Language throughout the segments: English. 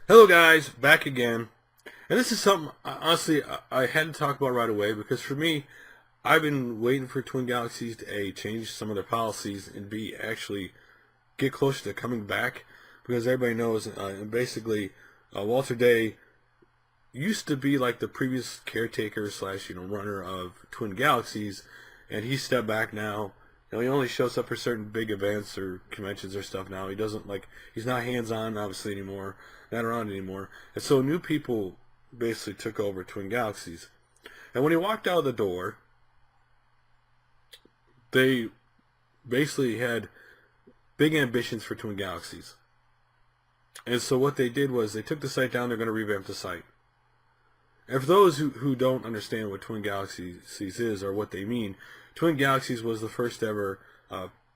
Hello guys, back again. And this is something, honestly, I had to talk about right away because for me, I've been waiting for Twin Galaxies to A, change some of their policies, and B, actually get closer to coming back because everybody knows, basically, Walter Day used to be like the previous caretaker slash, runner of Twin Galaxies, and he stepped back now. He only shows up for certain big events or conventions or stuff now. He doesn't he's not hands-on obviously anymore, not around anymore. And so new people basically took over Twin Galaxies. And when he walked out of the door, they basically had big ambitions for Twin Galaxies. And so what they did was they took the site down, they're going to revamp the site. And for those who don't understand what Twin Galaxies is or what they mean, Twin Galaxies was the first ever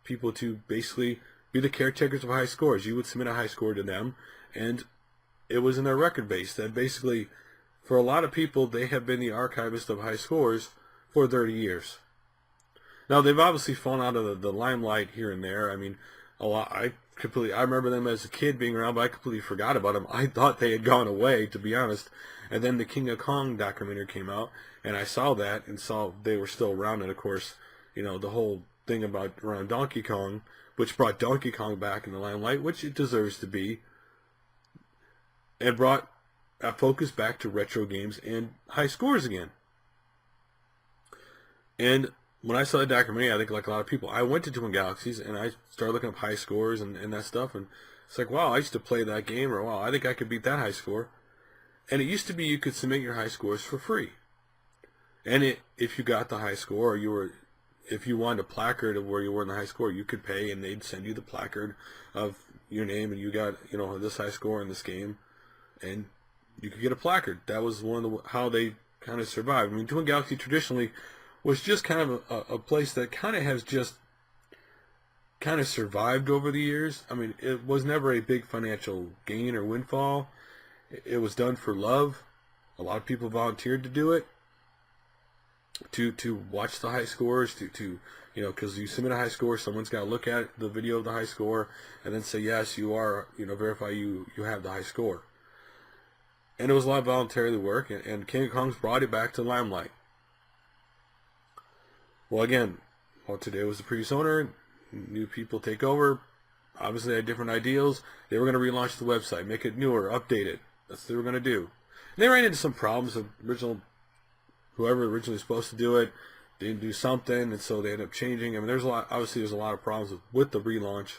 people to basically be the caretakers of high scores. You would submit a high score to them, and it was in their record base that basically, for a lot of people, they have been the archivist of high scores for 30 years. Now, they've obviously fallen out of the limelight here and there. I mean, a lot. I remember them as a kid being around, but I completely forgot about them. I thought they had gone away, to be honest. And then the King of Kong documentary came out, and I saw that and saw they were still around. And of course, the whole thing about around Donkey Kong, which brought Donkey Kong back in the limelight, which it deserves to be, and brought a focus back to retro games and high scores again. And when I saw the documentary, I think like a lot of people, I went to Twin Galaxies and I started looking up high scores and that stuff. And it's like, wow, I used to play that game, or wow, I think I could beat that high score. And it used to be you could submit your high scores for free. And if you got the high score, or if you wanted a placard of where you were in the high score, you could pay and they'd send you the placard of your name and you got, this high score in this game. And you could get a placard. That was one of how they kind of survived. I mean, Twin Galaxy traditionally was just kind of a place that kind of has just kind of survived over the years. I mean, it was never a big financial gain or windfall. It was done for love. A lot of people volunteered to do it, to watch the high scores, because you submit a high score, someone's got to look at the video of the high score and then say, yes, you are, verify you have the high score. And it was a lot of voluntary work, and King of Kong's brought it back to the limelight. Well, again, today was the previous owner, new people take over, obviously they had different ideals. They were going to relaunch the website, make it newer, update it. That's what they were going to do. And they ran into some problems. Whoever originally was supposed to do it didn't do something, and so they ended up changing. I mean, there's a lot of problems with the relaunch.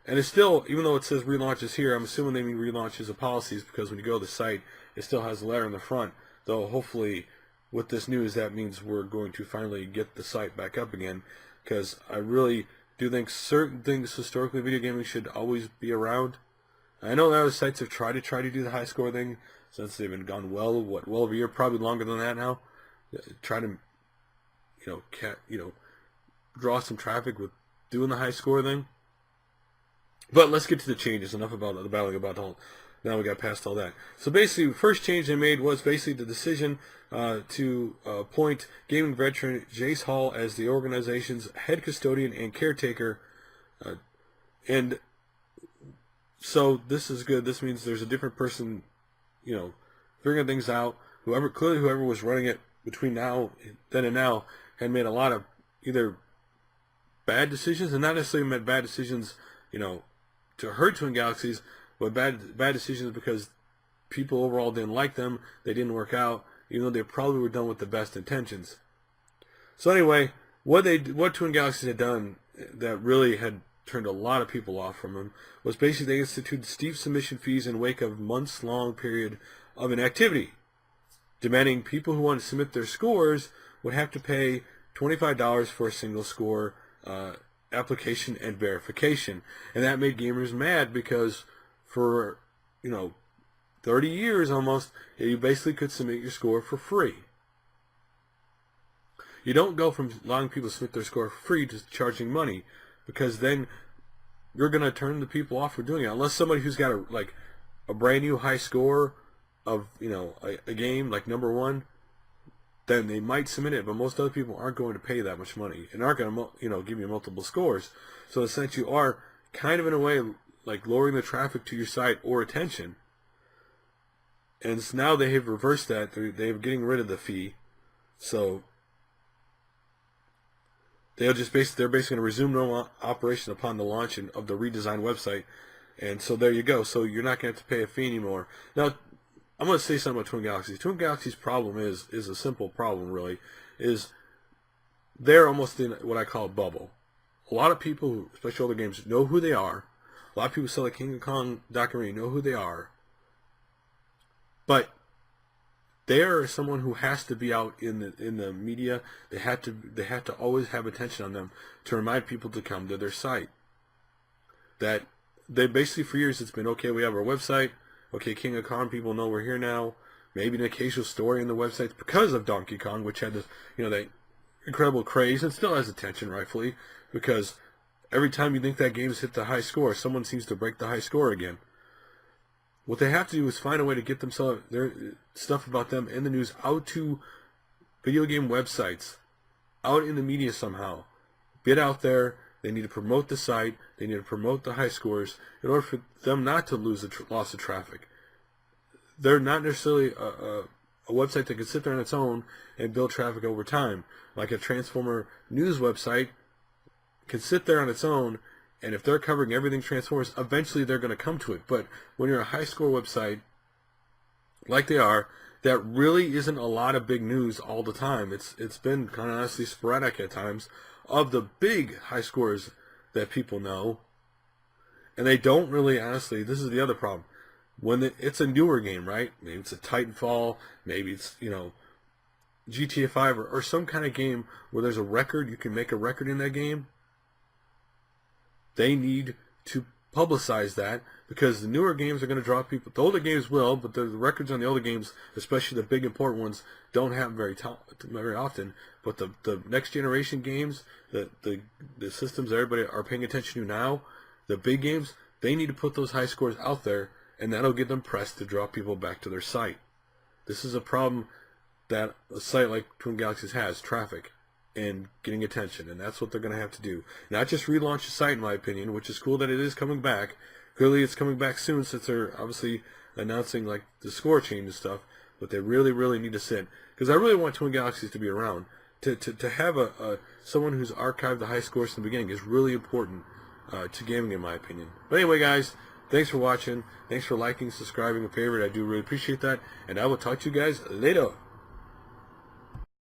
And it's still, even though it says relaunches here, I'm assuming they mean relaunches of policies, because when you go to the site, it still has a letter in the front. Though hopefully with this news, that means we're going to finally get the site back up again, because I really do think certain things historically video gaming should always be around. I know other sites have tried to do the high score thing since they've been gone well over a year, probably longer than that now. Try to draw some traffic with doing the high score thing. But let's get to the changes. Enough about the battling about the whole. Now we got past all that. So basically, the first change they made was basically the decision to appoint gaming veteran Jace Hall as the organization's head custodian and caretaker. And so this is good. This means there's a different person, figuring things out. Whoever was running it between then and now had made a lot of either bad decisions, and not necessarily meant bad decisions, to hurt Twin Galaxies, but bad decisions because people overall didn't like them. They didn't work out, even though they probably were done with the best intentions. So anyway, what Twin Galaxies had done that really had turned a lot of people off from them was basically they instituted steep submission fees in wake of months-long period of inactivity, demanding people who wanted to submit their scores would have to pay $25 for a single score application and verification. And that made gamers mad because for 30 years almost, you basically could submit your score for free. You don't go from allowing people to submit their score for free to charging money, because then you're going to turn the people off for doing it. Unless somebody who's got a brand new high score of a game like number one, then they might submit it. But most other people aren't going to pay that much money and aren't going to give you multiple scores. So in a sense, you are kind of in a way like lowering the traffic to your site or attention. And so now they have reversed that. They're getting rid of the fee. So they're basically going to resume normal operation upon the launch of the redesigned website. And so there you go. So you're not going to have to pay a fee anymore. Now, I'm going to say something about Twin Galaxies. Twin Galaxies' problem is a simple problem, really. Is they're almost in what I call a bubble. A lot of people, especially older games, know who they are. A lot of people sell the King of Kong documentary, know who they are. But they are someone who has to be out in the media. They have to always have attention on them to remind people to come to their site. That they basically, for years, it's been, okay, we have our website. Okay, King of Kong, people know we're here now. Maybe an occasional story on the website because of Donkey Kong, which had this, that incredible craze, and still has attention, rightfully, because every time you think that game's hit the high score, someone seems to break the high score again. What they have to do is find a way to get themselves their stuff about them in the news out to video game websites, out in the media somehow. Get out there. They need to promote the site. They need to promote the high scores in order for them not to lose the loss of traffic. They're not necessarily a website that can sit there on its own and build traffic over time. Like a Transformer news website can sit there on its own, and if they're covering everything Transformers, eventually they're going to come to it. But when you're a high score website, like they are, that really isn't a lot of big news all the time. It's been kind of honestly sporadic at times of the big high scores that people know. And they don't really, honestly, this is the other problem. When it's a newer game, right? Maybe it's a Titanfall, maybe it's, GTA 5 or some kind of game where there's a record, you can make a record in that game. They need to publicize that because the newer games are going to draw people. The older games will, but the records on the older games, especially the big important ones, don't happen very often. But the next generation games, the systems everybody are paying attention to now, the big games, they need to put those high scores out there, and that'll get them pressed to draw people back to their site. This is a problem that a site like Twin Galaxies has, traffic and getting attention, and that's what they're going to have to do. Not just relaunch the site, in my opinion, which is cool that it is coming back. Clearly it's coming back soon since they're obviously announcing like the score change and stuff, but they really, really need to sit. Because I really want Twin Galaxies to be around. To have someone who's archived the high scores from the beginning is really important to gaming, in my opinion. But anyway, guys, thanks for watching. Thanks for liking, subscribing, and favorite. I do really appreciate that. And I will talk to you guys later.